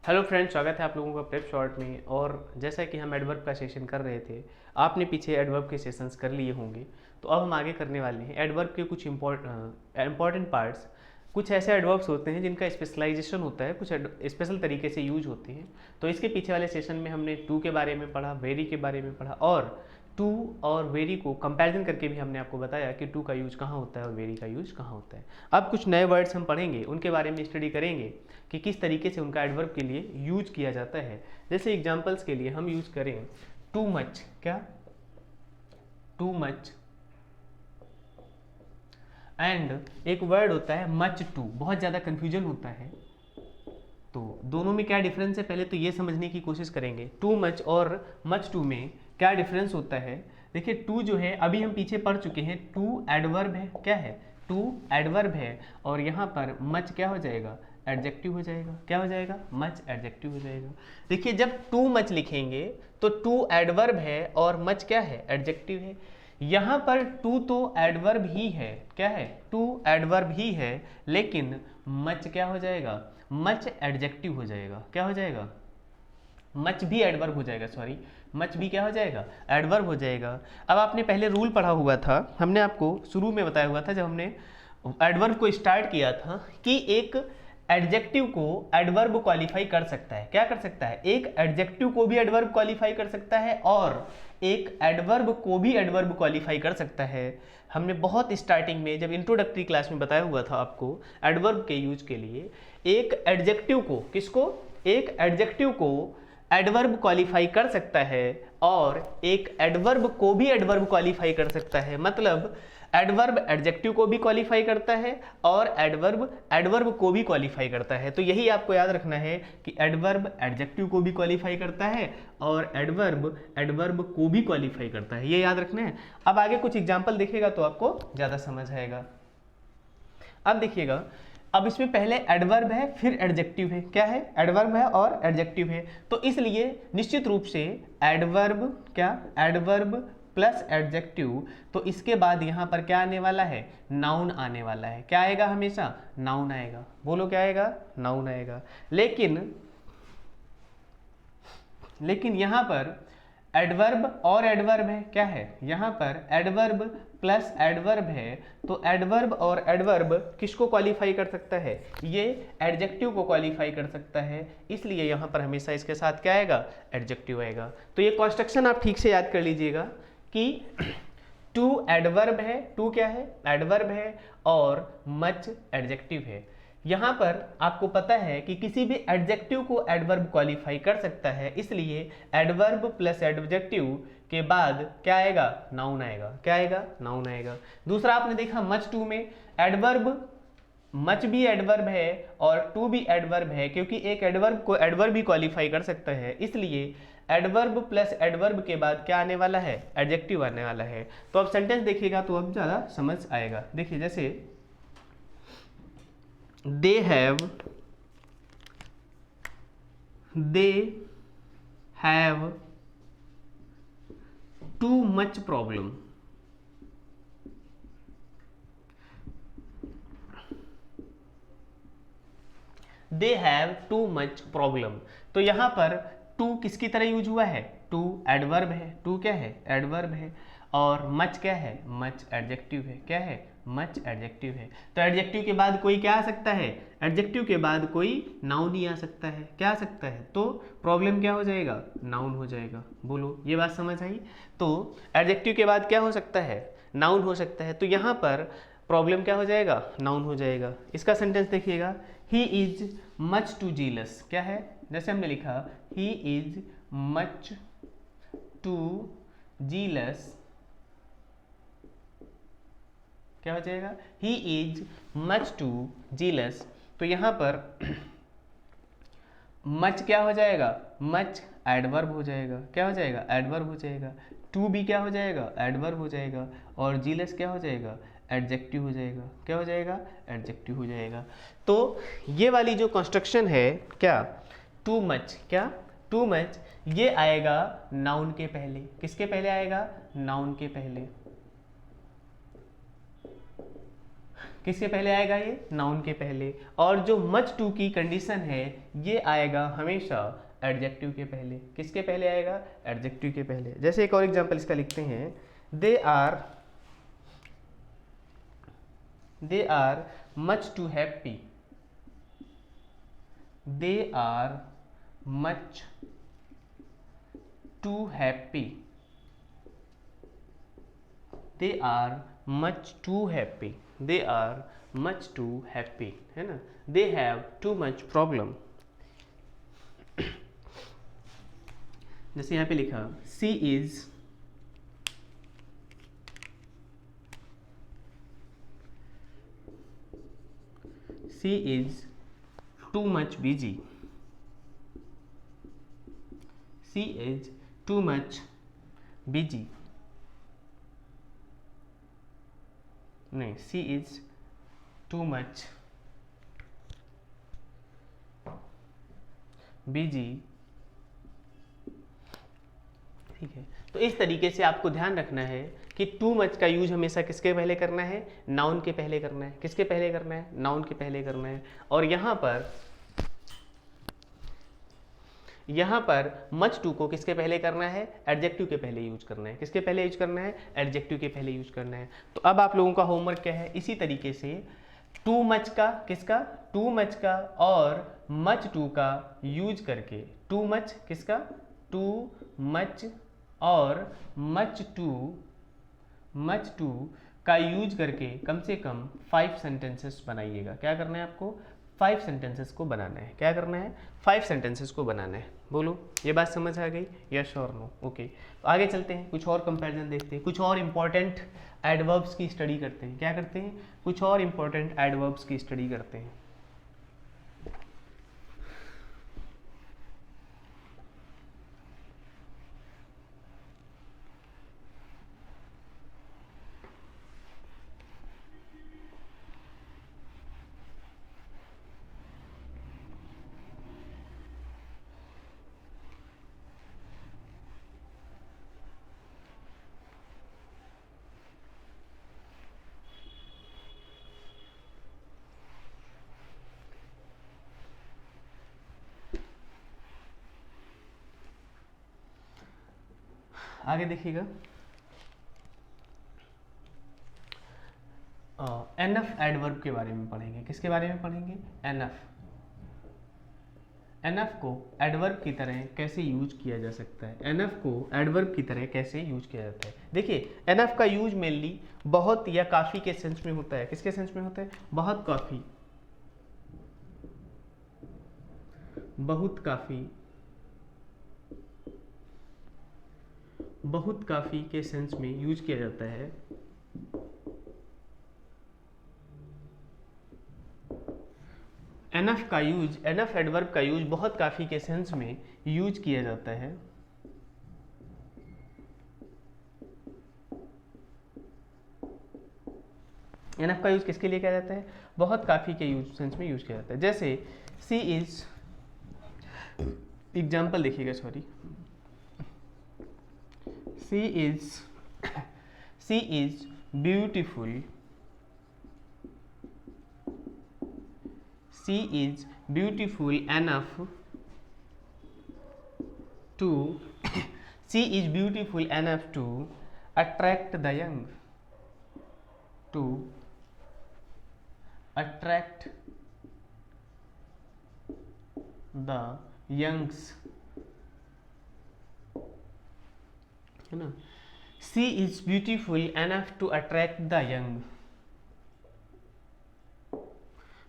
Hello friends, स्वागत है आप लोगों का प्रेप शॉर्ट में। और जैसा कि हम एडवर्ब का सेशन कर रहे थे, आपने पीछे एडवर्ब के सेशंस कर लिए होंगे, तो अब हम आगे करने वाले हैं एडवर्ब के कुछ इंपॉर्टेंट पार्ट्स। कुछ ऐसे एडवर्ब्स होते हैं जिनका स्पेशलाइजेशन होता है, कुछ स्पेशल तरीके से यूज होते हैं। तो इसके पीछे वाले सेशन में हमने टू के बारे में पढ़ा, वेरी के बारे में पढ़ा, और टू और वेरी को कंपैरिजन करके भी हमने आपको बताया कि टू का यूज कहाँ होता है और वेरी का यूज कहाँ होता है। अब कुछ नए वर्ड्स हम पढ़ेंगे, उनके बारे में स्टडी करेंगे कि किस तरीके से उनका एडवर्ब के लिए यूज किया जाता है। जैसे एग्जांपल्स के लिए हम यूज करें टू मच। क्या? Too much. एंड एक वर्ड होता है मच टू, बहुत ज़्यादा कन्फ्यूजन होता है। तो दोनों में क्या डिफरेंस है, पहले तो ये समझने की कोशिश करेंगे टू मच और मच टू में क्या डिफरेंस होता है। देखिए टू जो है, अभी हम पीछे पढ़ चुके हैं, टू एडवर्ब है। क्या है? टू एडवर्ब है। और यहाँ पर मच क्या हो जाएगा? एडजेक्टिव हो जाएगा। क्या हो जाएगा? मच एडजेक्टिव हो जाएगा। देखिए जब टू मच लिखेंगे तो टू एडवर्ब है और मच क्या है? एडजेक्टिव है। यहाँ पर टू तो एडवर्ब ही है। क्या है? टू एडवर्ब ही है, लेकिन मच क्या हो जाएगा? मच एडजेक्टिव हो जाएगा। क्या हो जाएगा? मच भी एडवर्ब हो जाएगा, सॉरी, मच भी क्या हो जाएगा? एडवर्ब हो जाएगा। अब आपने पहले रूल पढ़ा हुआ था, हमने आपको शुरू में बताया हुआ था जब हमने एडवर्ब को स्टार्ट किया था कि एक एडजेक्टिव को एडवर्ब क्वालिफाई कर सकता है। क्या कर सकता है? एक एडजेक्टिव को भी एडवर्ब क्वालिफाई कर सकता है और एक एडवर्ब को भी एडवर्ब क्वालिफाई कर सकता है। हमने बहुत स्टार्टिंग में जब इंट्रोडक्टरी क्लास में बताया हुआ था आपको एडवर्ब के यूज के लिए, एक एडजेक्टिव को, किसको? एक एडजेक्टिव को एडवर्ब क्वालिफाई कर सकता है और एक एडवर्ब को भी एडवर्ब क्वालिफाई कर सकता है। मतलब एडवर्ब एडजेक्टिव को भी क्वालिफाई करता है और एडवर्ब एडवर्ब को भी क्वालिफाई करता है। तो यही आपको याद रखना है कि एडवर्ब एडजेक्टिव को भी क्वालिफाई करता है और एडवर्ब एडवर्ब को भी क्वालिफाई करता है, ये याद रखना है। अब आगे कुछ एग्जाम्पल देखिएगा तो आपको ज़्यादा समझ आएगा। अब देखिएगा, अब इसमें पहले एडवर्ब है फिर एडजेक्टिव है। क्या है? एडवर्ब है और एडजेक्टिव है। तो इसलिए निश्चित रूप से एडवर्ब, क्या? एडवर्ब प्लस एडजेक्टिव, तो इसके बाद यहाँ पर क्या आने वाला है? नाउन आने वाला है। क्या आएगा? हमेशा नाउन आएगा। बोलो क्या आएगा? नाउन आएगा। लेकिन यहाँ पर एडवर्ब और एडवर्ब है। क्या है? यहाँ पर एडवर्ब प्लस एडवर्ब है, तो एडवर्ब और एडवर्ब किसको क्वालिफाई कर सकता है? ये एडजेक्टिव को क्वालिफाई कर सकता है, इसलिए यहाँ पर हमेशा इसके साथ क्या आएगा? एडजेक्टिव आएगा। तो ये कॉन्स्ट्रक्शन आप ठीक से याद कर लीजिएगा कि टू एडवर्ब है, टू क्या है? एडवर्ब है और मच एडजेक्टिव है। यहाँ पर आपको पता है कि किसी भी एडजेक्टिव को एडवर्ब क्वालिफाई कर सकता है, इसलिए एडवर्ब प्लस एडजेक्टिव के बाद क्या आएगा? नाउन आएगा। क्या आएगा? नाउन आएगा। दूसरा आपने देखा मच टू में एडवर्ब, मच भी एडवर्ब है और टू भी एडवर्ब है, क्योंकि एक एडवर्ब को एडवर्ब भी क्वालिफाई कर सकता है, इसलिए एडवर्ब प्लस एडवर्ब के बाद क्या आने वाला है? एडजेक्टिव आने वाला है। तो अब सेंटेंस देखिएगा तो अब ज़्यादा समझ आएगा। देखिए जैसे they have too much problem। they have too much problem। तो यहां पर टू किसकी तरह यूज हुआ है? टू एडवर्ब है। टू क्या है? एडवर्ब है। और मच क्या है? मच एडजेक्टिव है। क्या है? मच एडजेक्टिव है। तो एडजेक्टिव के बाद कोई क्या आ सकता है? एडजेक्टिव के बाद कोई नाउन ही आ सकता है। क्या आ सकता है? तो प्रॉब्लम क्या हो जाएगा? नाउन हो जाएगा। बोलो ये बात समझ आई? तो एडजेक्टिव के बाद क्या हो सकता है? नाउन हो सकता है। तो यहाँ पर प्रॉब्लम क्या हो जाएगा? नाउन हो जाएगा। इसका सेंटेंस देखिएगा, he is much too jealous. क्या है? जैसे हमने लिखा he is much too jealous, क्या हो जाएगा? He is much too jealous. तो यहां पर मच क्या हो जाएगा? मच एडवर्ब हो जाएगा। क्या हो जाएगा? एडवर्ब हो जाएगा। टू भी क्या हो जाएगा? एडवर्ब हो जाएगा। और जीलस क्या हो जाएगा? एडजेक्टिव हो जाएगा। क्या हो जाएगा? एडजेक्टिव हो जाएगा। तो ये वाली जो कंस्ट्रक्शन है, क्या? टू मच, क्या? टू मच, ये आएगा नाउन के पहले। किसके पहले आएगा? नाउन के पहले। किसके पहले आएगा ये? नाउन के पहले। और जो मच टू की कंडीशन है ये आएगा हमेशा एडजेक्टिव के पहले। किसके पहले आएगा? एडजेक्टिव के पहले। जैसे एक और एग्जांपल इसका लिखते हैं, they are much too happy. They are much too happy. They are much too happy. They are much too happy, है ना। They have too much problem. जैसे यहाँ पे लिखा, she is too much busy. She is too much busy. नहीं, she is too much busy. ठीक है, तो इस तरीके से आपको ध्यान रखना है कि टू मच का यूज हमेशा किसके पहले करना है? नाउन के पहले करना है। किसके पहले करना है? नाउन के पहले करना है। और यहाँ पर मच टू को किसके पहले करना है? एडजेक्टिव के पहले यूज करना है। किसके पहले यूज करना है? एडजेक्टिव के पहले यूज करना है। तो अब आप लोगों का होमवर्क क्या है? इसी तरीके से टू मच का, किसका? टू मच का और मच टू का यूज करके, टू मच किसका? टू मच और मच टू का यूज करके कम से कम 5 सेंटेंसेस बनाइएगा। क्या करना है आपको? 5 सेंटेंसेस को बनाना है। क्या करना है? 5 सेंटेंसेस को बनाना है। बोलो, ये बात समझ आ गई? यस और नो? ओके, तो आगे चलते हैं, कुछ और कंपैरिजन देखते हैं, कुछ और इंपॉर्टेंट एडवर्ब्स की स्टडी करते हैं। क्या करते हैं? कुछ और इंपॉर्टेंट एडवर्ब्स की स्टडी करते हैं। आगे देखिएगा, एनफ एडवर्ब के बारे में पढ़ेंगे। किसके बारे में पढ़ेंगे? एनफ। एनफ को एडवर्ब की तरह कैसे यूज किया जा सकता है? एनफ को एडवर्ब की तरह कैसे यूज किया जाता है? देखिए, एनफ का यूज मेनली बहुत या काफी के सेंस में होता है। किसके सेंस में होता है? बहुत काफी, बहुत काफी, बहुत काफी के सेंस में यूज किया जाता है। एनफ का यूज, एनफ एडवर्ब का यूज बहुत काफी के सेंस में यूज किया जाता है। एनफ का यूज किसके लिए किया जाता है? बहुत काफी के यूज सेंस में यूज किया जाता है। जैसे सी इज, एग्जाम्पल देखिएगा, sorry, she is beautiful. She is beautiful enough to she is beautiful enough to attract the young, to attract the youngs, है ना। She is beautiful enough to attract the young।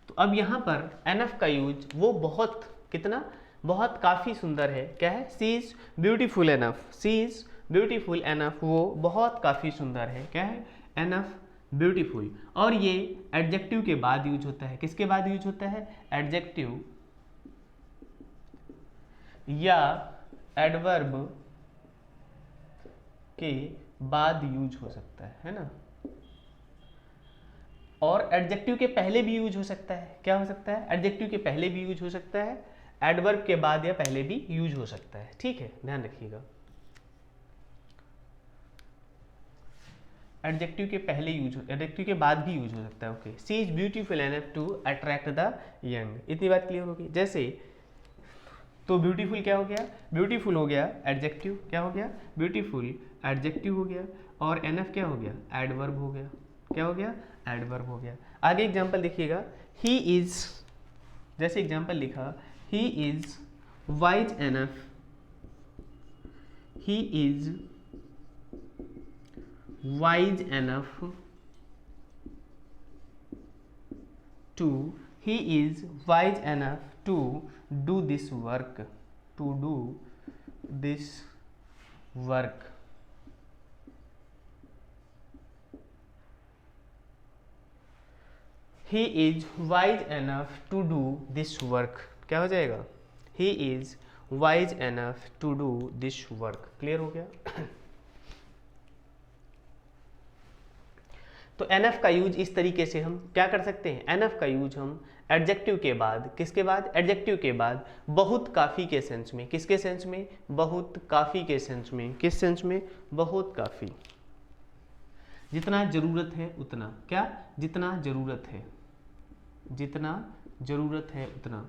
तो अब यहाँ पर enough का use वो बहुत, कितना? बहुत काफ़ी सुंदर है। क्या है? She is beautiful enough. She is beautiful enough, वो बहुत काफ़ी सुंदर है। क्या है? Enough beautiful. और ये एडजेक्टिव के बाद यूज होता है। किसके बाद यूज होता है? एडजेक्टिव या एडवर्ब के बाद यूज हो सकता है ना। और एडजेक्टिव के पहले भी यूज हो सकता है। क्या हो सकता है? एडजेक्टिव के पहले भी यूज हो सकता है, एडवर्ब के बाद या पहले भी यूज हो सकता है। ठीक है, ध्यान रखिएगा। एडजेक्टिव के पहले यूज हो, एडजेक्टिव के बाद भी यूज हो सकता है। Okay, she is beautiful enough to attract the young, इतनी बात क्लियर होगी। जैसे तो ब्यूटीफुल क्या हो गया, ब्यूटीफुल हो गया एडजेक्टिव, क्या हो गया, ब्यूटीफुल एडजेक्टिव हो गया, और एनफ क्या हो गया, एडवर्ब हो गया, क्या हो गया, एडवर्ब हो गया। आगे एग्जांपल देखिएगा, ही इज, जैसे एग्जांपल लिखा, he is wise enough, he is wise enough to, he is wise enough to do this work, to do this work। he is wise enough to do this work, क्या हो जाएगा, he is wise enough to do this work। Clear हो गया। तो NF का use इस तरीके से हम क्या कर सकते हैं, एनएफ का यूज हम एडजेक्टिव के बाद, किसके बाद, एडजेक्टिव के बाद बहुत काफ़ी के सेंस में, किसके सेंस में, बहुत काफ़ी के सेंस में, किस सेंस में, बहुत काफ़ी, जितना जरूरत है उतना, क्या, जितना जरूरत है, जितना जरूरत है उतना,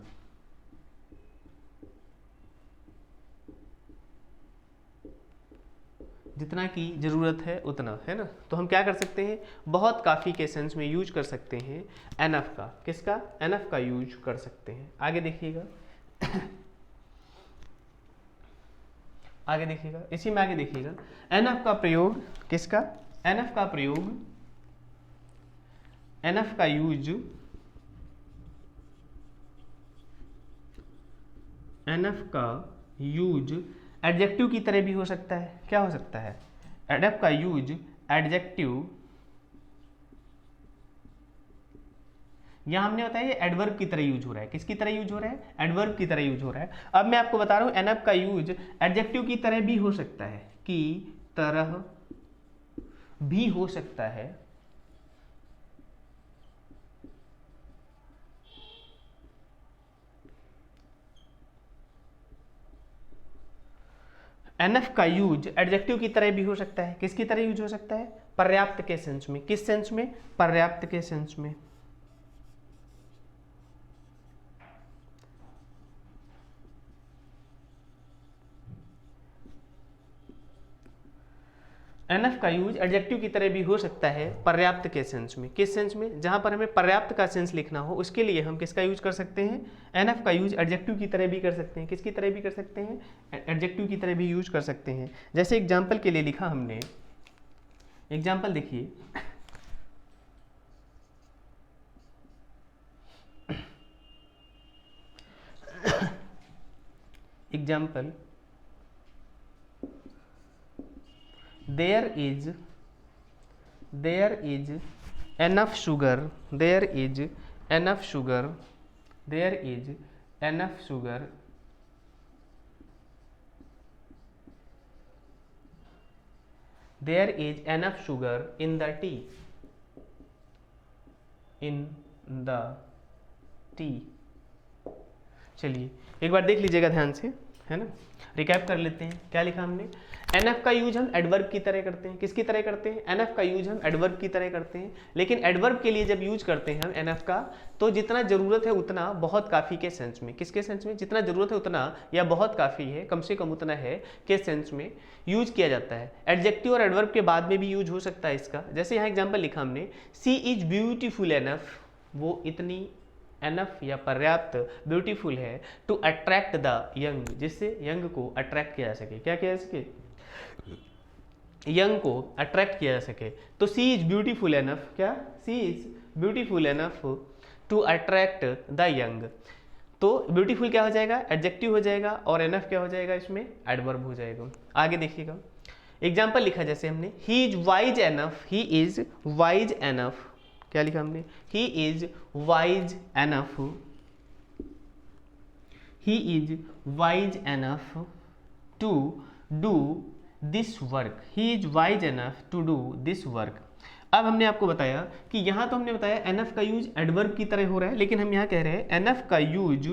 जितना की जरूरत है उतना, है ना। तो हम क्या कर सकते हैं, बहुत काफ़ी के सेंस में यूज कर सकते हैं एनएफ का, किसका, एनएफ का यूज कर सकते हैं। आगे देखिएगा आगे देखिएगा, इसी में आगे देखिएगा, एनएफ का प्रयोग किसका, एनएफ का प्रयोग, एनएफ का यूज, एनएफ का यूज एडजेक्टिव की तरह भी हो सकता है, क्या हो सकता है, एनएफ का यूज एडजेक्टिव, यहां हमने बताया ये एडवर्ब की तरह यूज हो रहा है, किसकी तरह यूज हो रहा है, एडवर्ब की तरह यूज हो रहा है। अब मैं आपको बता रहा हूं एनएफ का यूज एडजेक्टिव की तरह भी हो सकता है, की तरह भी हो सकता है, एनएफ का यूज एडजेक्टिव की तरह भी हो सकता है, किसकी तरह यूज हो सकता है, पर्याप्त के सेंस में, किस सेंस में, पर्याप्त के सेंस में। एनएफ का यूज एडजेक्टिव की तरह भी हो सकता है पर्याप्त के सेंस में, किस सेंस में, जहां पर हमें पर्याप्त का सेंस लिखना हो उसके लिए हम किसका यूज कर सकते हैं, एनएफ का यूज एडजेक्टिव की तरह भी कर सकते हैं, किसकी तरह भी कर सकते हैं, एडजेक्टिव की तरह भी यूज कर सकते हैं। जैसे एग्जाम्पल के लिए लिखा हमने, एग्जाम्पल देखिए, example, there is enough sugar, there is enough sugar, there is enough sugar, there is enough sugar in the tea, in the tea। चलिए एक बार देख लीजिएगा ध्यान से, है ना, रिकैप कर लेते हैं। क्या लिखा हमने, एनएफ का यूज हम एडवर्ब की तरह करते हैं, किसकी तरह करते हैं, एनएफ का यूज हम एडवर्ब की तरह करते हैं, लेकिन एडवर्ब के लिए जब यूज करते हैं हम एनएफ का, तो जितना जरूरत है उतना बहुत काफ़ी के सेंस में, किसके सेंस में, जितना जरूरत है उतना या बहुत काफ़ी है, कम से कम उतना है के सेंस में यूज किया जाता है। एडजेक्टिव और एडवर्ब के बाद में भी यूज हो सकता है इसका। जैसे यहाँ एग्जाम्पल लिखा हमने, सी इज ब्यूटीफुल एनफ, वो इतनी एनफ या पर्याप्त ब्यूटीफुल है टू अट्रैक्ट द यंग, जिससे यंग को अट्रैक्ट किया जा सके, क्या किया जा सके, यंग को अट्रैक्ट किया जा सके। तो सी इज ब्यूटीफुल एनफ, क्या, she is beautiful enough to attract the young. तो ब्यूटीफुल क्या हो जाएगा, एडजेक्टिव हो जाएगा, और एनफ क्या हो जाएगा, इसमें एडवर्ब हो जाएगा। आगे देखिएगा, एग्जाम्पल लिखा जैसे हमने, he is wise enough, he is wise enough, क्या लिखा हमने, he is wise enough, he is wise enough to do this work, he is wise enough to do this work. अब हमने आपको बताया कि यहाँ तो हमने बताया एनएफ का यूज एडवर्ब की तरह हो रहा है, लेकिन हम यहाँ कह रहे हैं एनएफ का यूज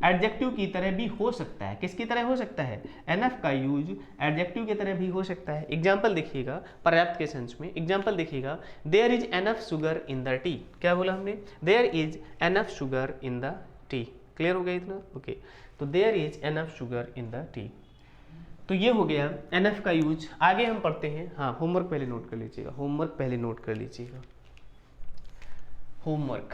एडजेक्टिव की तरह भी हो सकता है। किसकी तरह हो सकता है? एनएफ का यूज एडजेक्टिव की तरह भी हो सकता है। एग्जाम्पल देखिएगा, पर्याप्त के सेंस में। एग्जाम्पल देखिएगा, there is enough sugar in the tea. क्या बोला हमने? There is enough sugar in the tea. Clear हो गया इतना? ओके, तो there is enough sugar in the tea. तो ये हो गया एनएफ का यूज। आगे हम पढ़ते हैं। हाँ, होमवर्क पहले नोट कर लीजिएगा, होमवर्क पहले नोट कर लीजिएगा। Homework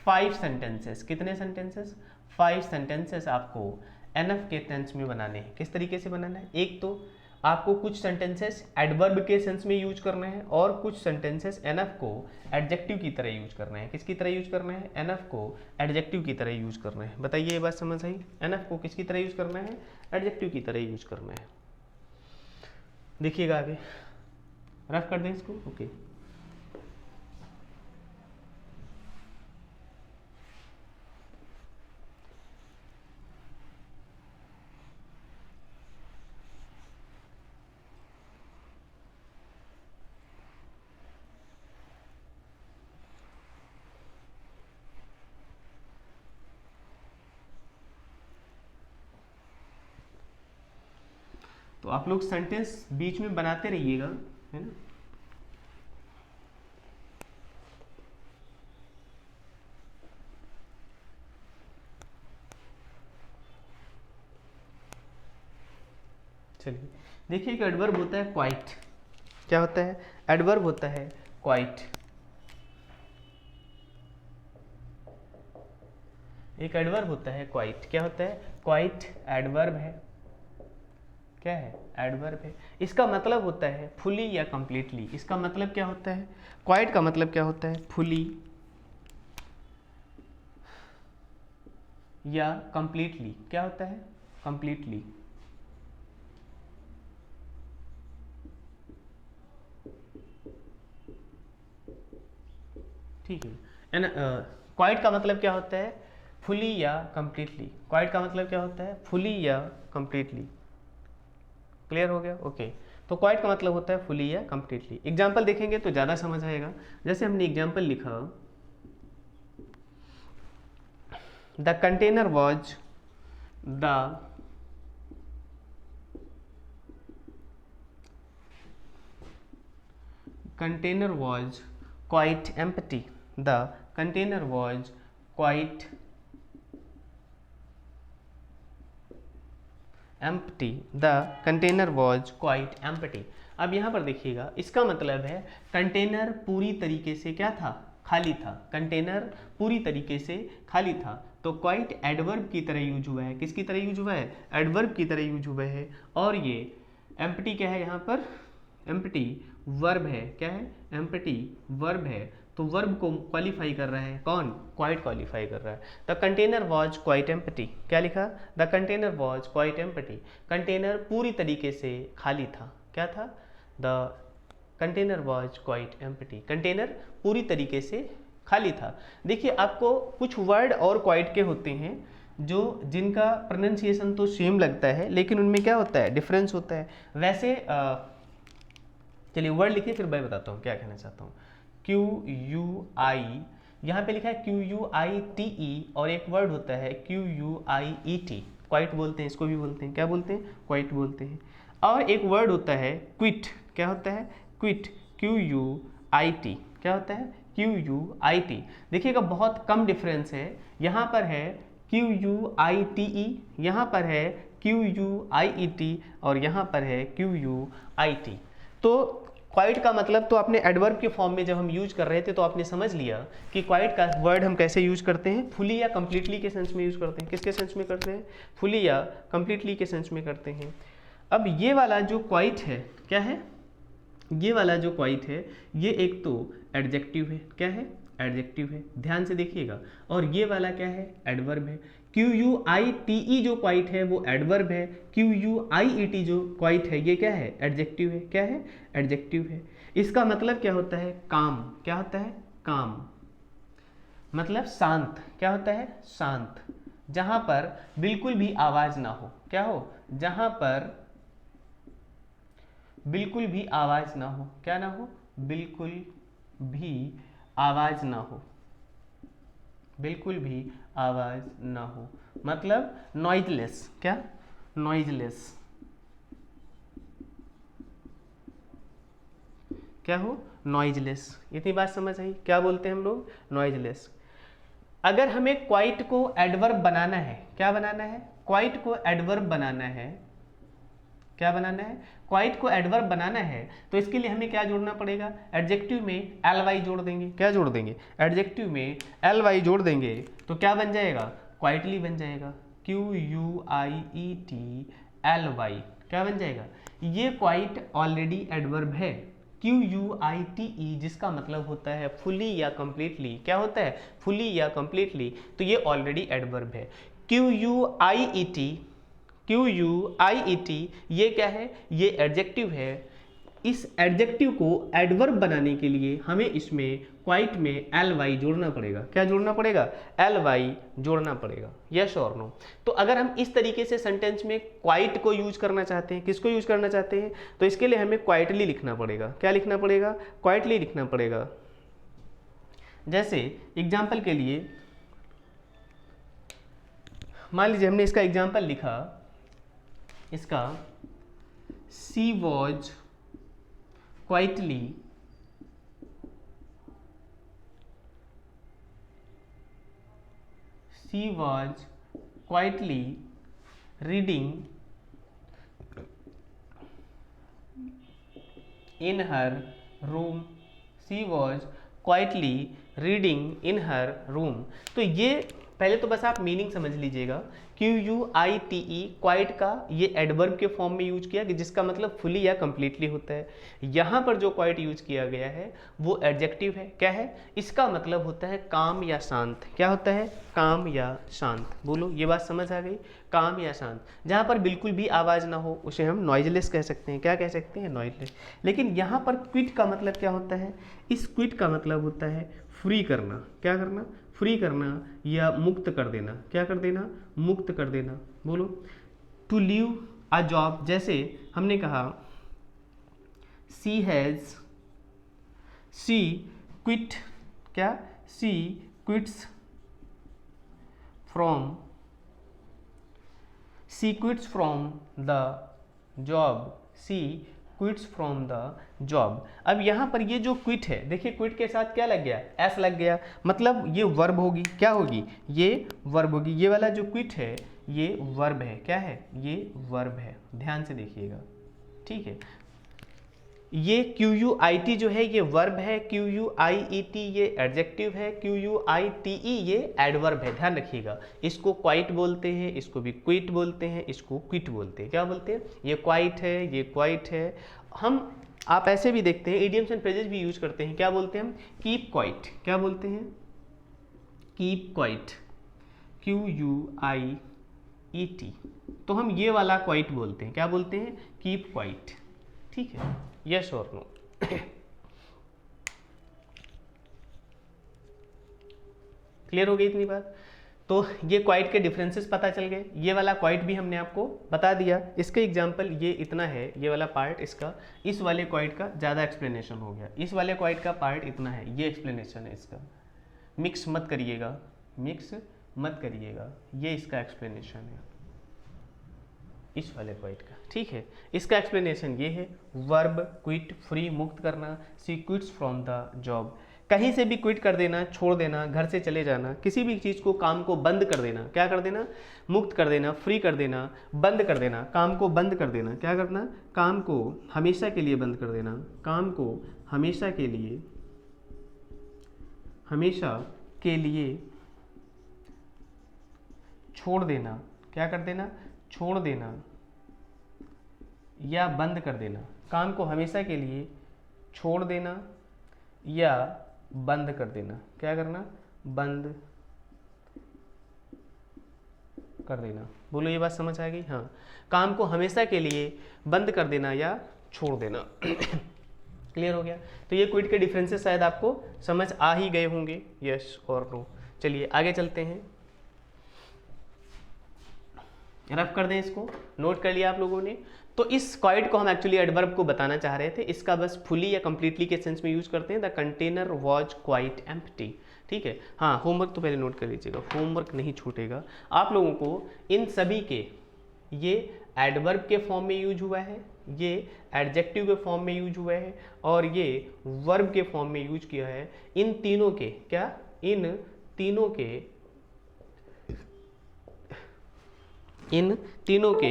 5 sentences. कितने सेंटेंसेस? 5 सेंटेंसेस आपको एनएफ के टेंस में बनाने हैं। किस तरीके से बनाना है? एक तो आपको कुछ सेंटेंसेस एडवर्ब के सेंस में यूज करना है और कुछ सेंटेंसेस एनएफ को एडजेक्टिव की तरह यूज करना है। किसकी तरह यूज करना है? एनएफ को एडजेक्टिव की तरह यूज करना है। बताइए, ये बात समझ आई? एनएफ को किसकी तरह यूज करना है? एडजेक्टिव की तरह यूज करना है। देखिएगा आगे, रफ कर दें इसको। ओके, तो आप लोग सेंटेंस बीच में बनाते रहिएगा, है ना। चलिए देखिए, एक एडवर्ब होता है क्वाइट। क्या होता है? एडवर्ब होता है क्वाइट। एक एडवर्ब होता है क्वाइट। क्या होता है? क्वाइट एडवर्ब है। क्या है? एडवर्ब है। इसका मतलब होता है फुली या कंप्लीटली। इसका मतलब क्या होता है? क्वाइट का मतलब क्या होता है? फुली या कंप्लीटली। क्या होता है? कंप्लीटली। ठीक है। क्वाइट का मतलब क्या होता है? फुली या कंप्लीटली। क्वाइट का मतलब क्या होता है? फुली या कंप्लीटली। क्लियर हो गया? ओके, तो क्वाइट का मतलब होता है फुली या कंप्लीटली। एग्जाम्पल देखेंगे तो ज़्यादा समझ आएगा। जैसे हमने एग्जाम्पल लिखा, the container was quite empty. The container was quite empty. The container was quite empty. अब यहाँ पर देखिएगा, इसका मतलब है कंटेनर पूरी तरीके से क्या था? खाली था। कंटेनर पूरी तरीके से खाली था। तो क्वाइट एडवर्ब की तरह यूज हुआ है। किसकी तरह यूज हुआ है? एडवर्ब की तरह यूज हुआ है। और ये एम्प्टी क्या है? यहाँ पर एम्प्टी वर्ब है। क्या है? एम्प्टी वर्ब है। तो वर्ब को क्वालिफाई कर रहा है कौन? क्वाइट क्वालिफाई कर रहा है। The container was quite empty. क्या लिखा? The container was quite empty. Container पूरी तरीके से खाली था। क्या था? The container was quite empty. Container पूरी तरीके से खाली था। देखिए, आपको कुछ वर्ड और क्वाइट के होते हैं जो जिनका प्रोनाउंसिएशन तो सेम लगता है, लेकिन उनमें क्या होता है? डिफरेंस होता है। वैसे चलिए वर्ड लिखिए, फिर मैं बताता हूँ क्या कहना चाहता हूँ। QUI, यहाँ पे लिखा है QUITE, और एक वर्ड होता है QUIET। क्वाइट बोलते हैं, इसको भी बोलते हैं। क्या बोलते हैं? क्वाइट बोलते हैं। और एक वर्ड होता है क्विट। क्या होता है? क्विट। QUIT। क्या होता है? QUIT। देखिएगा, बहुत कम डिफरेंस है। यहाँ पर है QUITE, यहाँ पर है QUIET, और यहाँ पर है QUIT। तो क्वाइट का मतलब तो आपने एडवर्ब के फॉर्म में जब हम यूज कर रहे थे तो आपने समझ लिया कि क्वाइट का वर्ड हम कैसे यूज करते हैं? फुली या कंप्लीटली के सेंस में यूज करते हैं। किसके सेंस में करते हैं? फुली या कंप्लीटली के सेंस में करते हैं। अब ये वाला जो क्वाइट है, क्या है? ये वाला जो क्वाइट है, ये एक तो एडजेक्टिव है। क्या है? एडजेक्टिव है। ध्यान से देखिएगा। और ये वाला क्या है? एडवर्ब है। QUITE जो क्वाइट है वो एडवर्ब है। QUIET जो क्वाइट है ये क्या है? एडजेक्टिव है। क्या है? एडजेक्टिव है। इसका मतलब क्या होता है? काम। क्या होता है? काम मतलब शांत। क्या होता है? शांत, जहां पर बिल्कुल भी आवाज ना हो। क्या हो? जहां पर बिल्कुल भी आवाज ना हो, क्या ना हो, बिल्कुल भी आवाज ना हो, बिल्कुल भी आवाज ना हो, मतलब नॉइजलेस, क्या, नॉइजलेस, क्या हो, नॉइजलेस। इतनी बात समझ आई, क्या बोलते हैं हम लोग, नॉइजलेस। अगर हमें क्वाइट को एडवर्ब बनाना है, क्या बनाना है, क्वाइट को एडवर्ब बनाना है, क्या बनाना है, क्वाइट को एडवर्ब बनाना है, तो इसके लिए हमें क्या जोड़ना पड़ेगा, एडजेक्टिव में एल वाई जोड़ देंगे, क्या जोड़ देंगे, एडजेक्टिव में एल वाई जोड़ देंगे, तो क्या बन जाएगा, क्वाइटली बन जाएगा, क्यू यू आई ई टी एल वाई, क्या बन जाएगा, ये क्वाइट ऑलरेडी एडवर्ब है, Q U I T E, जिसका मतलब होता है फुली या कंप्लीटली, क्या होता है, फुली या कंप्लीटली, तो ये ऑलरेडी एडवर्ब है। क्यू यू आई ई टी, क्यू यू आई ई टी, ये क्या है, ये एडजेक्टिव है। इस एडजेक्टिव को एडवर्ब बनाने के लिए हमें इसमें क्वाइट में एल वाई जोड़ना पड़ेगा, क्या जोड़ना पड़ेगा, एल वाई जोड़ना पड़ेगा, यस और नो। तो अगर हम इस तरीके से सेंटेंस में क्वाइट को यूज करना चाहते हैं, किसको यूज करना चाहते हैं, तो इसके लिए हमें क्वाइटली लिखना पड़ेगा, क्या लिखना पड़ेगा, क्वाइटली लिखना पड़ेगा। जैसे एग्जाम्पल के लिए मान लीजिए हमने इसका एग्जाम्पल लिखा, इसका she was quietly she was quietly reading in her room, she was quietly reading in her room। तो ये पहले तो बस आप मीनिंग समझ लीजिएगा, Q U I T E quite का ये एडवर्ब के फॉर्म में यूज किया कि जिसका मतलब फुली या कंप्लीटली होता है। यहाँ पर जो क्वाइट यूज किया गया है वो एडजेक्टिव है, क्या है, इसका मतलब होता है काम या शांत, क्या होता है, काम या शांत। बोलो ये बात समझ आ गई, काम या शांत। जहाँ पर बिल्कुल भी आवाज़ ना हो उसे हम नॉइजलेस कह सकते हैं, क्या कह सकते हैं, नॉइजलेस। लेकिन यहाँ पर क्विट का मतलब क्या होता है, इस क्विट का मतलब होता है फ्री करना, क्या करना, फ्री करना या मुक्त कर देना, क्या कर देना, मुक्त कर देना। बोलो टू लीव अ जॉब, जैसे हमने कहा सी हैज़, सी क्विट, क्या, she quits from, she quits from the job, she quits from the job. अब यहाँ पर ये जो क्विट है, देखिए क्विट के साथ क्या लग गया, एस लग गया, मतलब ये वर्ब होगी, क्या होगी, ये वर्ब होगी। ये वाला जो क्विट है ये वर्ब है, क्या है, ये वर्ब है, ध्यान से देखिएगा, ठीक है। ये क्यू यू आई टी जो है ये वर्ब है, क्यू यू आई ई टी ये एडजेक्टिव है, Q U I T E ये एडवर्ब है, ध्यान रखिएगा। इसको क्वाइट बोलते हैं, इसको भी क्विट बोलते हैं, इसको क्विट बोलते हैं, क्या बोलते हैं, ये क्वाइट है, ये क्वाइट है। हम आप ऐसे भी देखते हैं, इडियम्स एंड फ्रेजेस भी यूज करते हैं, क्या बोलते हैं हम, कीप क्वाइट, क्या बोलते हैं, कीप क्वाइट, क्यू यू आई ई टी। तो हम ये वाला क्वाइट बोलते हैं, क्या बोलते हैं, कीप क्वाइट, ठीक है, यस और नो। क्लियर हो गई इतनी बात। तो ये क्वाइट के डिफरेंसेस पता चल गए, ये वाला क्वाइट भी हमने आपको बता दिया। इसके एग्जांपल ये इतना है, ये वाला पार्ट इसका, इस वाले क्वाइट का ज़्यादा एक्सप्लेनेशन हो गया, इस वाले क्वाइट का पार्ट इतना है, ये एक्सप्लेनेशन है इसका। मिक्स मत करिएगा, मिक्स मत करिएगा, ये इसका एक्सप्लेनेशन है इस वाले क्वाइट का, ठीक है। इसका एक्सप्लेनेशन ये है, वर्ब क्विट, फ्री, मुक्त करना, सी क्विट्स फ्रॉम द जॉब, कहीं से भी क्विट कर देना, छोड़ देना, घर से चले जाना, किसी भी चीज़ को, काम को बंद कर देना, क्या कर देना, मुक्त कर देना, फ्री कर देना, बंद कर देना, काम को बंद कर देना, क्या करना, काम को हमेशा के लिए बंद कर देना, काम को हमेशा के लिए, हमेशा के लिए छोड़ देना, क्या कर देना, छोड़ देना या बंद कर देना, काम को हमेशा के लिए छोड़ देना या बंद कर देना, क्या करना, बंद कर देना। बोलो ये बात समझ आ गई, हाँ, काम को हमेशा के लिए बंद कर देना या छोड़ देना। क्लियर हो गया। तो ये क्विट के डिफरेंसेस शायद आपको समझ आ ही गए होंगे, यस और नो। चलिए आगे चलते हैं। रफ कर दें इसको, नोट कर लिया आप लोगों ने। तो इस क्वाइट को हम एक्चुअली एडवर्ब को बताना चाह रहे थे, इसका बस फुली या कंप्लीटली के सेंस में यूज करते हैं, the container was quite empty. ठीक है, हाँ होमवर्क तो पहले नोट कर लीजिएगा, होमवर्क नहीं छूटेगा आप लोगों को। इन सभी के ये एडवर्ब के फॉर्म में यूज हुआ है, ये एडजेक्टिव के फॉर्म में यूज हुआ है, और ये वर्ब के फॉर्म में यूज किया है। इन तीनों के क्या, इन तीनों के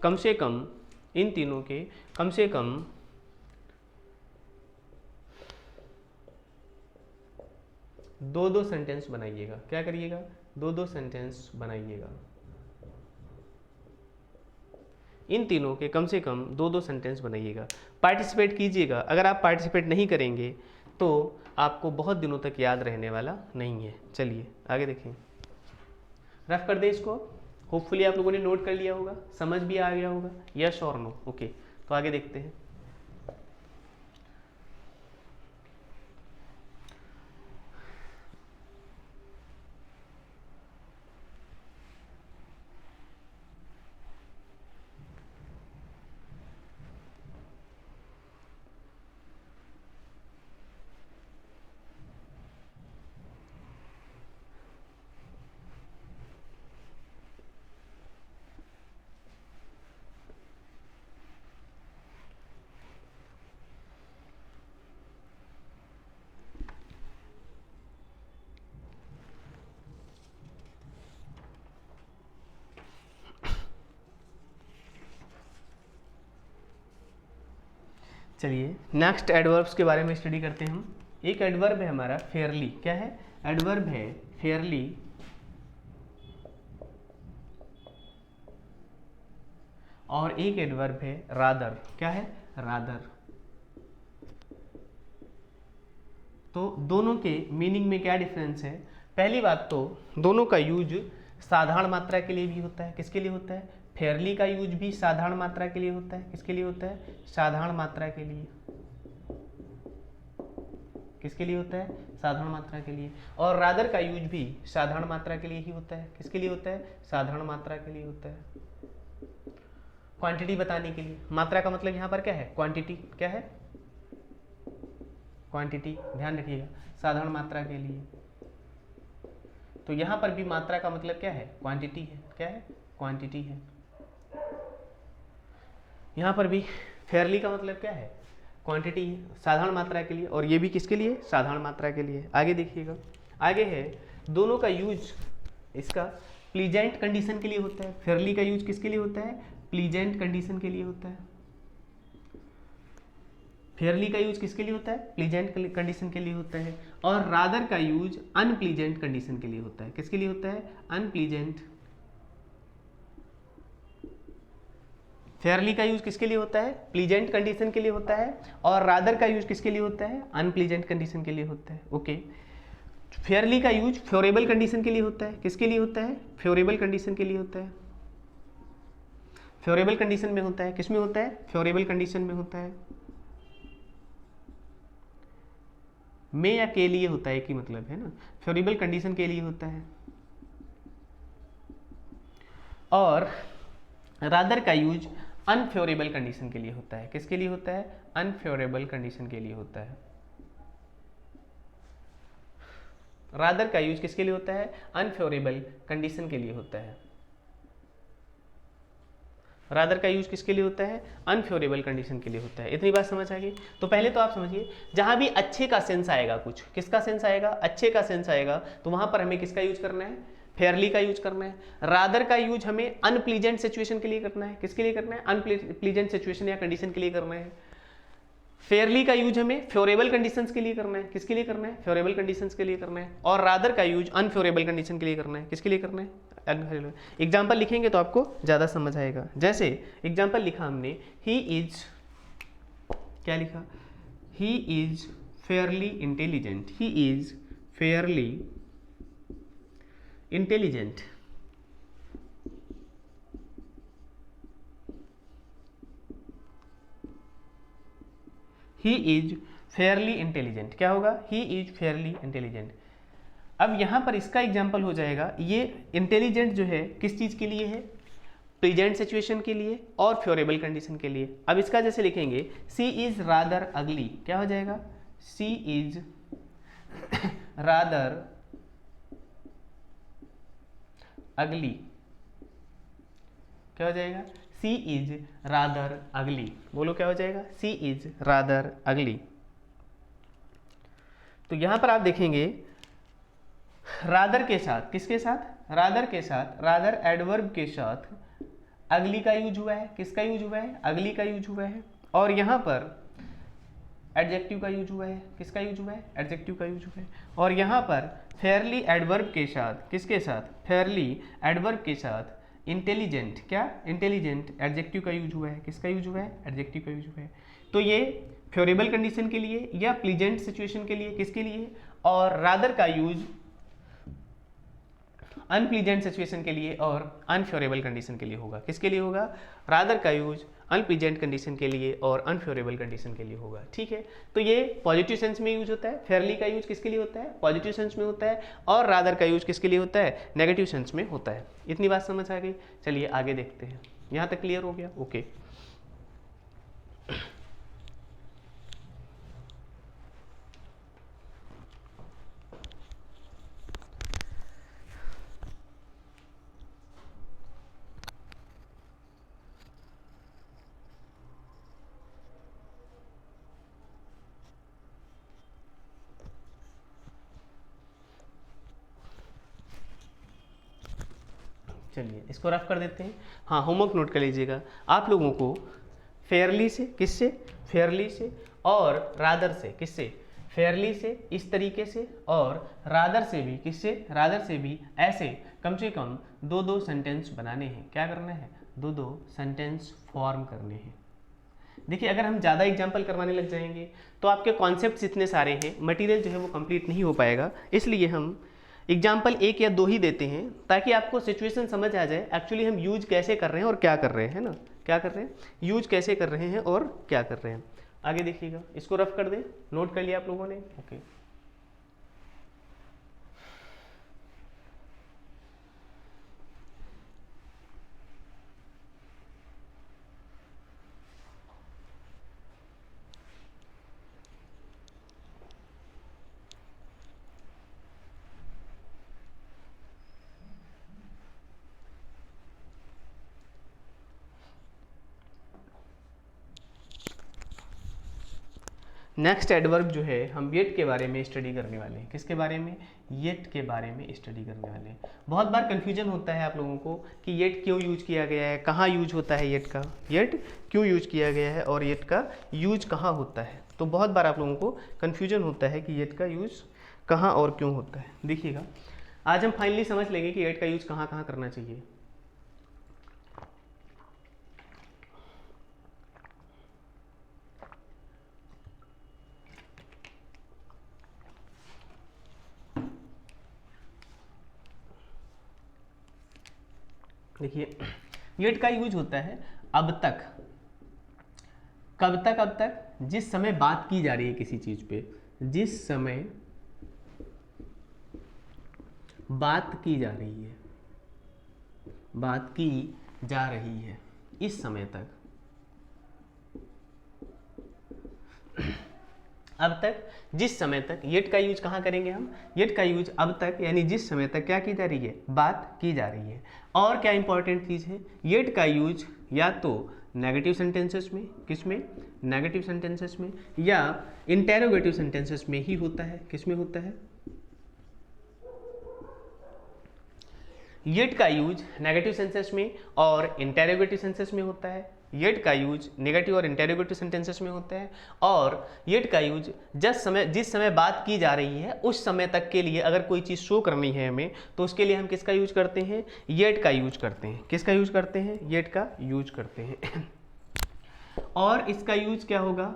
कम से कम, इन तीनों के कम से कम 2-2 सेंटेंस बनाइएगा। क्या करिएगा, 2-2 सेंटेंस बनाइएगा। इन तीनों के कम से कम 2-2 सेंटेंस बनाइएगा, पार्टिसिपेट कीजिएगा। अगर आप पार्टिसिपेट नहीं करेंगे तो आपको बहुत दिनों तक याद रहने वाला नहीं है। चलिए आगे देखें, रफ कर दे इसको। होपफुली आप लोगों ने नोट कर लिया होगा, समझ भी आ गया होगा, यस और नो। ओके, तो आगे देखते हैं। चलिए नेक्स्ट एडवर्ब्स के बारे में स्टडी करते हैं हम। एक एडवर्ब है हमारा फेयरली, क्या है, एडवर्ब है फेयरली, और एक एडवर्ब है रादर, क्या है, रादर। तो दोनों के मीनिंग में क्या डिफरेंस है। पहली बात तो दोनों का यूज साधारण मात्रा के लिए भी होता है। किसके लिए होता है, फेयरली का यूज भी साधारण मात्रा के लिए होता है। किसके लिए होता है, साधारण मात्रा के लिए। किसके लिए होता है, साधारण मात्रा के लिए। और रादर का यूज भी साधारण मात्रा के लिए ही होता है। किसके लिए होता है, साधारण मात्रा के लिए होता है, क्वांटिटी बताने के लिए। मात्रा का मतलब यहाँ पर क्या है, क्वांटिटी, क्या है, क्वांटिटी, ध्यान रखिएगा, साधारण मात्रा के लिए। तो यहाँ पर भी मात्रा का मतलब क्या है, क्वांटिटी है, क्या है, क्वांटिटी है। यहाँ पर भी फेयरली का मतलब क्या है, क्वांटिटी है, साधारण मात्रा के लिए, और ये भी किसके लिए, साधारण मात्रा के लिए। आगे देखिएगा, आगे है दोनों का यूज इसका प्लीजेंट कंडीशन के लिए होता है। फेयरली का यूज किसके लिए होता है, प्लीजेंट कंडीशन के लिए होता है। फेयरली का यूज किसके लिए होता है, प्लीजेंट कंडीशन के लिए होता है। और रादर का यूज अनप्लीजेंट कंडीशन के लिए होता है। किसके लिए होता है, अनप्लीजेंट। फेयरली का यूज किसके लिए होता है, प्लीजेंट कंडीशन के लिए होता है, और रादर का यूज किसके लिए होता है, अनप्लीजेंट कंडीशन के लिए होता है। ओके, फेयरली का यूज फेवरेबल कंडीशन के लिए होता है। किसके लिए होता है, फेवरेबल कंडीशन के लिए होता है, फेवरेबल कंडीशन में होता है। किस में होता है, फेवरेबल कंडीशन में होता है। में या के लिए होता है, एक ही मतलब है ना, फेवरेबल कंडीशन के लिए होता है। और रादर का यूज अनफेवरेबल कंडीशन के लिए होता है। किसके लिए होता है, अनफेवरेबल कंडीशन के लिए होता है। रादर का यूज किसके लिए होता है, अनफेवरेबल कंडीशन के लिए होता है। रादर का यूज किसके लिए होता है, अनफेवरेबल कंडीशन के लिए होता है। इतनी बात समझ आ गई। तो पहले तो आप समझिए, जहां भी अच्छे का सेंस आएगा, कुछ किसका सेंस आएगा, अच्छे का सेंस आएगा, तो वहां पर हमें किसका यूज करना है, फेयरली का यूज करना है। रादर का यूज हमें अनप्लीजेंट सिचुएशन के लिए करना है। किसके लिए करना है, अनप्लीजेंट सिचुएशन या कंडीशन के लिए करना है। फेयरली का यूज हमें फेवरेबल कंडीशंस के लिए करना है। किसके लिए करना है, फेवरेबल कंडीशंस के लिए करना है। और रादर का यूज अनफेवरेबल कंडीशन के लिए करना है। किसके लिए करना है, एग्जाम्पल लिखेंगे तो आपको ज्यादा समझ आएगा। जैसे एग्जाम्पल लिखा हमने, ही इज, क्या लिखा, he is fairly intelligent, he is fairly intelligent. He is fairly intelligent, क्या होगा, ही इज फेयरली इंटेलिजेंट। अब यहां पर इसका एग्जाम्पल हो जाएगा, ये इंटेलिजेंट जो है किस चीज के लिए है, प्रेजेंट सिचुएशन के लिए और फेवरेबल कंडीशन के लिए। अब इसका जैसे लिखेंगे सी इज रादर अगली, क्या हो जाएगा, सी इज रादर अगली, क्या हो जाएगा, सी इज रादर अगली, बोलो क्या हो जाएगा, सी इज रादर अगली। तो यहां पर आप देखेंगे रादर के साथ, किसके साथ, रादर के साथ, रादर एडवर्ब के साथ अगली का यूज हुआ है, किसका यूज हुआ है, अगली का यूज हुआ है। और यहां पर एडजेक्टिव का यूज हुआ है, किसका यूज हुआ है, एडजेक्टिव का यूज हुआ है। और यहां पर फेयरली एडवर्ब के साथ, किसके साथ, फेयरली एडवर्ब के साथ इंटेलिजेंट, क्या, इंटेलिजेंट एडजेक्टिव का यूज हुआ है, किसका यूज हुआ है, एडजेक्टिव का यूज हुआ है। तो ये फेवरेबल कंडीशन के लिए या प्लीजेंट सिचुएशन के लिए, किसके लिए, और रादर का यूज अनप्लीजेंट सिचुएशन के लिए और अनफेवरेबल कंडीशन के लिए होगा, किसके लिए होगा, रादर का यूज अनप्लीजेंट कंडीशन के लिए और अनफेवरेबल कंडीशन के लिए होगा, ठीक है। तो ये पॉजिटिव सेंस में यूज होता है, फेयरली का यूज किसके लिए होता है, पॉजिटिव सेंस में होता है, और रादर का यूज किसके लिए होता है, नेगेटिव सेंस में होता है। इतनी बात समझ आ गई, चलिए आगे देखते हैं। यहाँ तक क्लियर हो गया, ओके। चलिए इसको रफ कर देते हैं। हाँ, होमवर्क नोट कर लीजिएगा। आप लोगों को फेयरली से, किससे, फेयरली से, और रादर से, किससे, फेयरली से इस तरीके से, और रादर से भी, किससे, रादर से भी ऐसे कम से कम दो दो सेंटेंस बनाने हैं। क्या करना है, दो दो सेंटेंस फॉर्म करने हैं। देखिए अगर हम ज़्यादा एग्जाम्पल करवाने लग जाएंगे तो आपके कॉन्सेप्ट्स इतने सारे हैं, मटेरियल जो है वो कंप्लीट नहीं हो पाएगा। इसलिए हम एग्जाम्पल एक या दो ही देते हैं ताकि आपको सिचुएशन समझ आ जाए एक्चुअली हम यूज कैसे कर रहे हैं और क्या कर रहे हैं ना, क्या कर रहे हैं, यूज कैसे कर रहे हैं और क्या कर रहे हैं। आगे देखिएगा, इसको रफ कर दें, नोट कर लिया आप लोगों ने, ओके। नेक्स्ट एडवर्ब जो है हम येट के बारे में स्टडी करने वाले हैं। किसके बारे में, येट के बारे में स्टडी करने वाले हैं। बहुत बार कन्फ्यूजन होता है आप लोगों को कि येट क्यों यूज किया गया है, कहाँ यूज होता है येट का, येट क्यों यूज किया गया है और येट का यूज कहाँ होता है। तो बहुत बार आप लोगों को कन्फ्यूजन होता है कि येट का यूज कहाँ और क्यों होता है। देखिएगा आज हम फाइनली समझ लेंगे कि येट का यूज कहाँ कहाँ करना चाहिए। देखिए येट का यूज होता है अब तक, कब तक, अब तक, जिस समय बात की जा रही है किसी चीज पे, जिस समय बात की जा रही है, बात की जा रही है, इस समय तक, अब तक, जिस समय तक। येट का यूज कहाँ करेंगे हम, येट का यूज अब तक यानी जिस समय तक क्या की जा रही है, बात की जा रही है। और क्या इंपॉर्टेंट चीज है, येट का यूज या तो नेगेटिव सेंटेंसेस में, किस में, नेगेटिव सेंटेंसेस में, या इंटेरोगेटिव सेंटेंसेस में ही होता है। किस में होता है, येट का यूज नेगेटिव सेंसेस में और इंटेरोगेटिव सेंसेस में होता है। येट का यूज नेगेटिव और इंटेरोगेटिव सेंटेंसेस में होता है। और येट का यूज जिस समय बात की जा रही है उस समय तक के लिए अगर कोई चीज़ शो करनी है हमें तो उसके लिए हम किसका यूज करते हैं, येट का यूज करते हैं। किसका यूज करते हैं, येट का यूज करते हैं। और इसका यूज क्या होगा,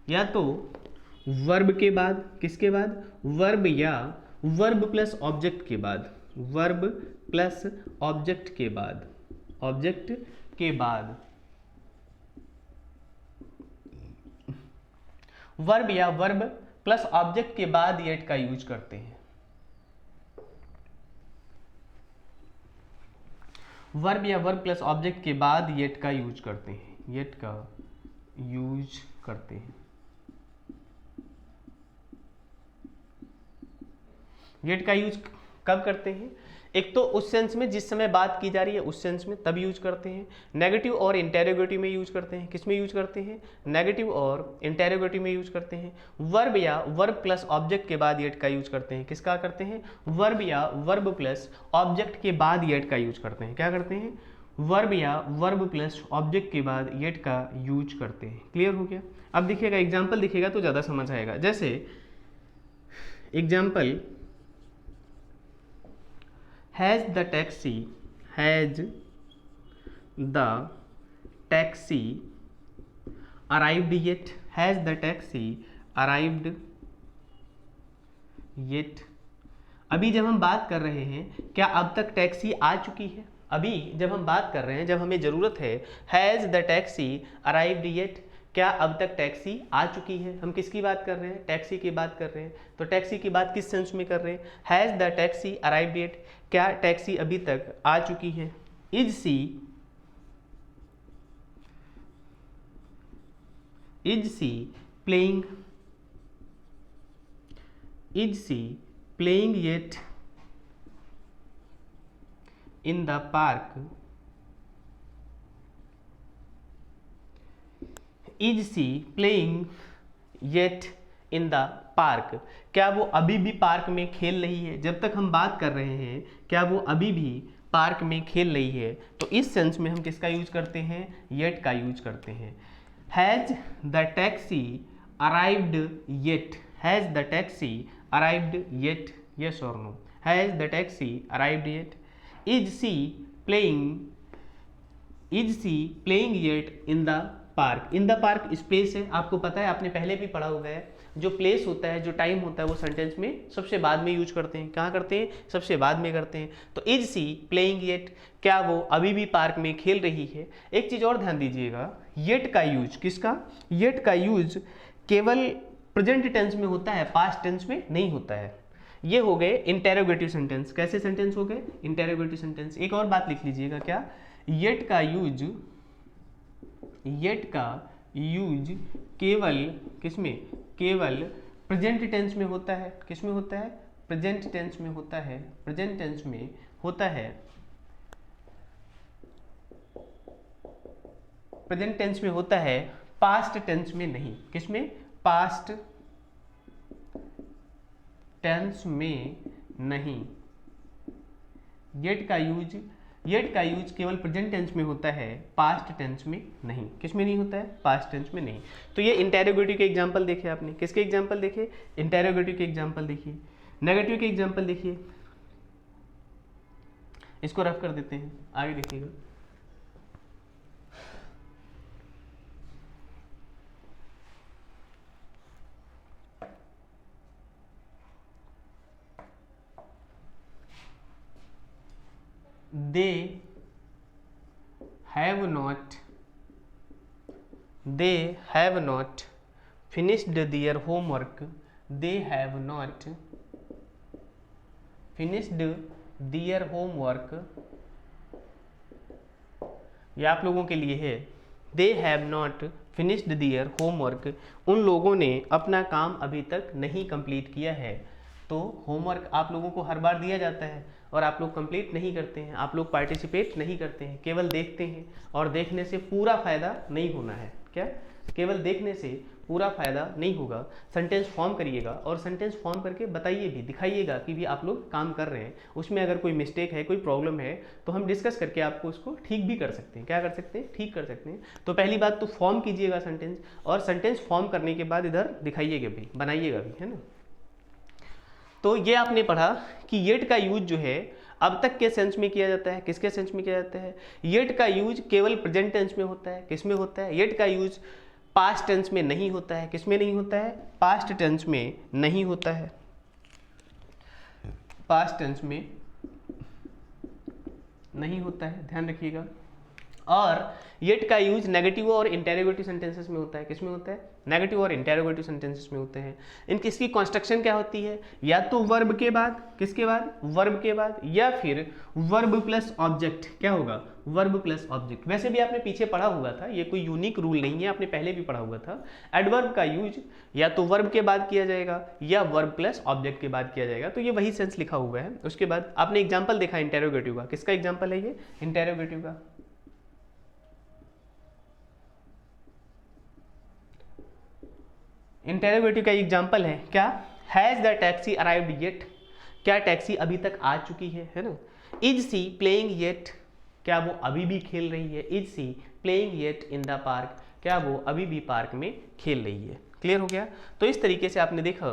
या तो वर्ब के बाद, किसके बाद, वर्ब या वर्ब प्लस ऑब्जेक्ट के बाद, वर्ब प्लस ऑब्जेक्ट के बाद, ऑब्जेक्ट के बाद, वर्ब या वर्ब प्लस ऑब्जेक्ट के बाद येट का यूज करते हैं। वर्ब या वर्ब प्लस ऑब्जेक्ट के बाद येट का यूज करते हैं, येट का यूज करते हैं। येट का यूज कब करते हैं? एक तो उस सेंस में जिस समय बात की जा रही है उस सेंस में तब यूज करते हैं। नेगेटिव और इंटेरोगेटिव में यूज करते हैं। किस में यूज करते हैं? नेगेटिव और इंटेरोगेटिव में यूज करते हैं। वर्ब या वर्ब प्लस ऑब्जेक्ट के बाद येट का यूज करते हैं। किसका करते हैं? वर्ब या वर्ब प्लस ऑब्जेक्ट के बाद येट का यूज करते हैं। क्या करते हैं? वर्ब या वर्ब प्लस ऑब्जेक्ट के बाद येट का यूज करते हैं। क्लियर हो गया? अब देखिएगा, एग्जाम्पल दिखेगा तो ज़्यादा समझ आएगा। जैसे example, has the taxi arrived yet? has the taxi arrived yet? अभी जब हम बात कर रहे हैं, क्या अब तक टैक्सी आ चुकी है? अभी जब हम बात कर रहे हैं, जब हमें ज़रूरत है has the taxi arrived yet, क्या अब तक टैक्सी आ चुकी है? हम किसकी बात कर रहे हैं? टैक्सी की बात कर रहे हैं। तो टैक्सी की बात किस सेंस में कर रहे हैं? Has the taxi arrived yet, क्या टैक्सी अभी तक आ चुकी है? Is she playing yet in the park? Is she playing yet in the park, क्या वो अभी भी पार्क में खेल रही है? जब तक हम बात कर रहे हैं, क्या वो अभी भी पार्क में खेल रही है? तो इस सेंस में हम किसका यूज करते हैं? येट का यूज करते हैं। Has the taxi arrived yet? Has the taxi arrived yet? Yes और no? Has the taxi arrived yet? Is she playing yet in the park? In the park space है, आपको पता है, आपने पहले भी पढ़ा हुआ है। जो प्लेस होता है, जो टाइम होता है, वो सेंटेंस में सबसे बाद में यूज करते हैं। कहाँ करते हैं? सबसे बाद में करते हैं। तो इज सी प्लेइंग येट, क्या वो अभी भी पार्क में खेल रही है? एक चीज और ध्यान दीजिएगा, येट का यूज, किसका? येट का यूज केवल प्रेजेंट टेंस में होता है, पास्ट टेंस में नहीं होता है। ये हो गए इंटेरोगेटिव सेंटेंस। कैसे सेंटेंस हो गए? Interrogative sentence. एक और बात लिख लीजिएगा, क्या? येट का यूज केवल किसमें? केवल प्रेजेंट टेंस में होता है। किस में होता है? प्रेजेंट टेंस में होता है। प्रेजेंट टेंस में होता है। प्रेजेंट टेंस में होता है, पास्ट टेंस में नहीं। किस में? पास्ट टेंस में नहीं। येट का यूज केवल प्रेजेंट टेंस में होता है, पास्ट टेंस में नहीं। किस में नहीं होता है? पास्ट टेंस में नहीं। तो ये इंटेरोगेटिव के एग्जांपल देखे आपने। किसके एग्जांपल देखे? इंटेरोगेटिव के एग्जांपल देखिए। नेगेटिव के एग्जांपल देखिए। इसको रफ कर देते हैं, आगे देखिएगा। They have not finished their homework. They have not finished their homework. ये आप लोगों के लिए है। They have not finished their homework. उन लोगों ने अपना काम अभी तक नहीं कंप्लीट किया है। तो होमवर्क आप लोगों को हर बार दिया जाता है और आप लोग कंप्लीट नहीं करते हैं, आप लोग पार्टिसिपेट नहीं करते हैं, केवल देखते हैं। और देखने से पूरा फायदा नहीं होना है। क्या? केवल देखने से पूरा फायदा नहीं होगा। सेंटेंस फॉर्म करिएगा और सेंटेंस फॉर्म करके बताइए भी, दिखाइएगा कि भी आप लोग काम कर रहे हैं। उसमें अगर कोई मिस्टेक है, कोई प्रॉब्लम है, तो हम डिस्कस करके आपको उसको ठीक भी कर सकते हैं। क्या कर सकते हैं? ठीक कर सकते हैं। तो पहली बात तो फॉर्म कीजिएगा सेंटेंस, और सेंटेंस फॉर्म करने के बाद इधर दिखाइएगा भी, बनाइएगा भी, है ना। तो ये आपने पढ़ा कि येट का यूज जो है अब तक के सेंस में किया जाता है। किसके सेंस में किया जाता है? येट का यूज केवल प्रेजेंट टेंस में होता है। किस में होता है? येट का यूज पास्ट टेंस में नहीं होता है। किस में नहीं होता है? पास्ट टेंस में नहीं होता है। पास्ट टेंस में नहीं होता है, ध्यान रखिएगा। और येट का यूज नेगेटिव और इंटेरोगेटिव सेंटेंसेस में होता है। किस में होता है? नेगेटिव और इंटेरोगेटिव सेंटेंसेस में होते हैं। इसकी कंस्ट्रक्शन क्या होती है? या तो वर्ब के बाद, किसके बाद? वर्ब के बाद, या फिर वर्ब प्लस ऑब्जेक्ट। क्या होगा? Verb plus object. वैसे भी आपने पीछे पढ़ा हुआ था, ये कोई यूनिक रूल नहीं है, आपने पहले भी पढ़ा हुआ था। एडवर्ब का यूज या तो वर्ब के बाद किया जाएगा या वर्ब प्लस ऑब्जेक्ट के बाद किया जाएगा। तो ये वही सेंस लिखा हुआ है। उसके बाद आपने एग्जाम्पल देखा इंटेरोगेटिव का। किसका एग्जाम्पल है ये? इंटेरोगेटिव का। इंटेरोगेटिव का एग्जाम्पल है क्या? Has the taxi arrived yet? क्या टैक्सी अभी तक आ चुकी है ना? Is she playing yet? क्या वो अभी भी खेल रही है? Is she playing yet in the park? क्या वो अभी भी पार्क में खेल रही है? क्लियर हो गया? तो इस तरीके से आपने देखा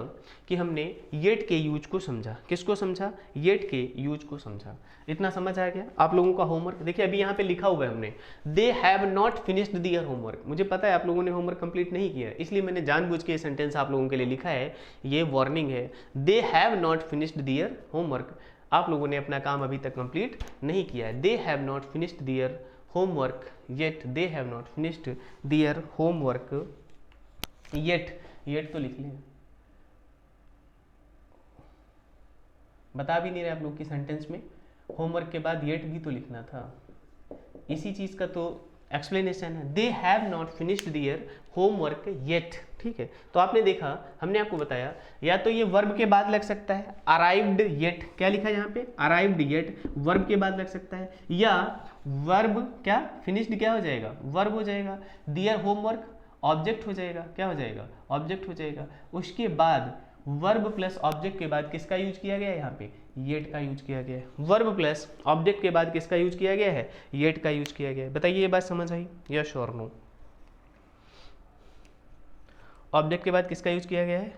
कि हमने येट के यूज को समझा। किसको समझा? येट के यूज को समझा। इतना समझ आ गया? आप लोगों का होमवर्क देखिए, अभी यहाँ पे लिखा हुआ है हमने, they have not finished their homework. मुझे पता है आप लोगों ने होमवर्क कंप्लीट नहीं किया, इसलिए मैंने जानबूझ के ये सेंटेंस आप लोगों के लिए लिखा है। ये वार्निंग है, they have not finished their homework. आप लोगों ने अपना काम अभी तक कंप्लीट नहीं किया है। They have not finished their homework yet, they have not finished their homework yet. Yet तो लिख लें, बता भी नहीं रहे आप लोग की सेंटेंस में, होमवर्क के बाद येट भी तो लिखना था। इसी चीज का तो एक्सप्लेनेशन है। They have not finished their homework yet. ठीक है, तो आपने देखा, हमने आपको बताया, या तो ये वर्ब के बाद लग सकता है, अराइव्ड येट। क्या लिखा है यहाँ पे? अराइव्ड येट, वर्ब के बाद लग सकता है, या वर्ब क्या फिनिश्ड क्या हो जाएगा? वर्ब हो जाएगा। दियर होमवर्क ऑब्जेक्ट हो जाएगा। क्या हो जाएगा? ऑब्जेक्ट हो जाएगा। उसके बाद वर्ब प्लस ऑब्जेक्ट के बाद किसका यूज किया गया है? यहाँ पे येट का यूज किया गया है। वर्ब प्लस ऑब्जेक्ट के बाद किसका यूज किया गया है? येट का यूज किया गया है। बताइए ये बात समझ आई? यस और नो? ऑब्जेक्ट के बाद किसका यूज किया गया है?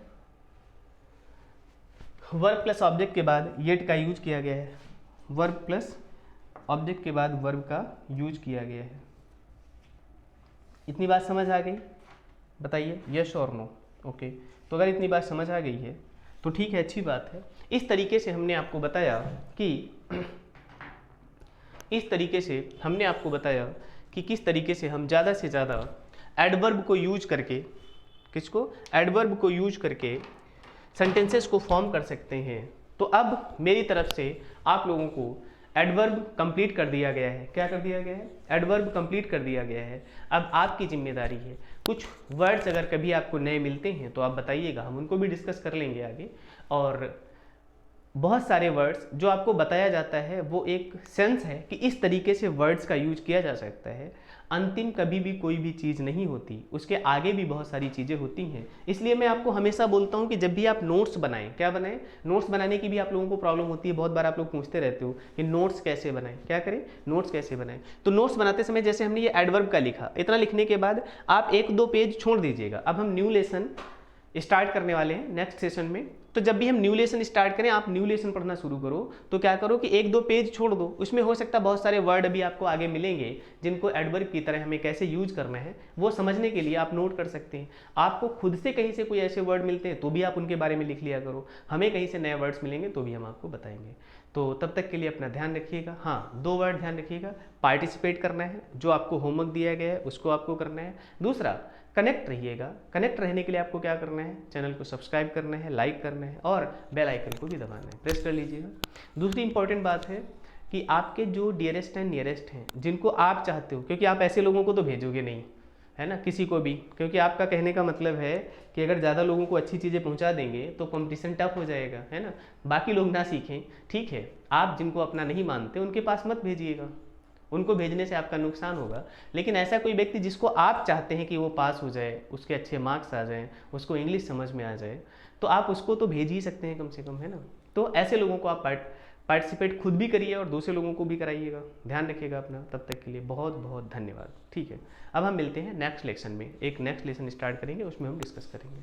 वर्ब प्लस ऑब्जेक्ट के बाद येट का यूज किया गया है। वर्ब प्लस ऑब्जेक्ट के बाद वर्ब का यूज किया गया है। इतनी बात समझ आ गई? बताइए यस और नो? ओके, तो अगर इतनी बात समझ आ गई है तो ठीक है, अच्छी बात है। इस तरीके से हमने आपको बताया कि किस तरीके से हम ज़्यादा से ज़्यादा एडवर्ब को यूज करके, किसको? एडवर्ब को यूज करके सेंटेंसेस को फॉर्म कर सकते हैं। तो अब मेरी तरफ से आप लोगों को एडवर्ब कंप्लीट कर दिया गया है। क्या कर दिया गया है? एडवर्ब कंप्लीट कर दिया गया है। अब आपकी जिम्मेदारी है, कुछ वर्ड्स अगर कभी आपको नए मिलते हैं तो आप बताइएगा, हम उनको भी डिस्कस कर लेंगे आगे। और बहुत सारे वर्ड्स जो आपको बताया जाता है वो एक सेंस है कि इस तरीके से वर्ड्स का यूज किया जा सकता है। अंतिम कभी भी कोई भी चीज़ नहीं होती, उसके आगे भी बहुत सारी चीज़ें होती हैं। इसलिए मैं आपको हमेशा बोलता हूँ कि जब भी आप नोट्स बनाएं, क्या बनाएं? नोट्स बनाने की भी आप लोगों को प्रॉब्लम होती है। बहुत बार आप लोग पूछते रहते हो कि नोट्स कैसे बनाएं, क्या करें, नोट्स कैसे बनाएं। तो नोट्स बनाते समय जैसे हमने ये एडवर्ब का लिखा, इतना लिखने के बाद आप 1-2 पेज छोड़ दीजिएगा। अब हम न्यू लेसन स्टार्ट करने वाले हैं नेक्स्ट सेशन में। तो जब भी हम न्यू लेसन स्टार्ट करें, आप न्यू लेसन पढ़ना शुरू करो तो क्या करो कि 1-2 पेज छोड़ दो। उसमें हो सकता है बहुत सारे वर्ड अभी आपको आगे मिलेंगे जिनको एडवर्ब की तरह हमें कैसे यूज करना है वो समझने के लिए आप नोट कर सकते हैं। आपको खुद से कहीं से कोई ऐसे वर्ड मिलते हैं तो भी आप उनके बारे में लिख लिया करो। हमें कहीं से नए वर्ड्स मिलेंगे तो भी हम आपको बताएंगे। तो तब तक के लिए अपना ध्यान रखिएगा। हाँ, 2 वर्ड ध्यान रखिएगा, पार्टिसिपेट करना है, जो आपको होमवर्क दिया गया है उसको आपको करना है। दूसरा, कनेक्ट रहिएगा। कनेक्ट रहने के लिए आपको क्या करना है? चैनल को सब्सक्राइब करना है, लाइक करना है और बेल आइकन को भी दबाना है, प्रेस कर लीजिएगा। दूसरी इंपॉर्टेंट बात है कि आपके जो डियरेस्ट एंड नियरेस्ट हैं, जिनको आप चाहते हो, क्योंकि आप ऐसे लोगों को तो भेजोगे नहीं, है ना, किसी को भी, क्योंकि आपका कहने का मतलब है कि अगर ज़्यादा लोगों को अच्छी चीज़ें पहुंचा देंगे तो कंपटीशन टफ हो जाएगा, है ना, बाकी लोग ना सीखें। ठीक है, आप जिनको अपना नहीं मानते उनके पास मत भेजिएगा, उनको भेजने से आपका नुकसान होगा। लेकिन ऐसा कोई व्यक्ति जिसको आप चाहते हैं कि वो पास हो जाए, उसके अच्छे मार्क्स आ जाएं, उसको इंग्लिश समझ में आ जाए, तो आप उसको तो भेज ही सकते हैं कम से कम, है ना। तो ऐसे लोगों को आप पार्टिसिपेट खुद भी करिए और दूसरे लोगों को भी कराइएगा। ध्यान रखिएगा अपना। तब तक के लिए बहुत बहुत धन्यवाद। ठीक है, अब हम मिलते हैं नेक्स्ट लेक्शन में। एक नेक्स्ट लेसन स्टार्ट करेंगे, उसमें हम डिस्कस करेंगे।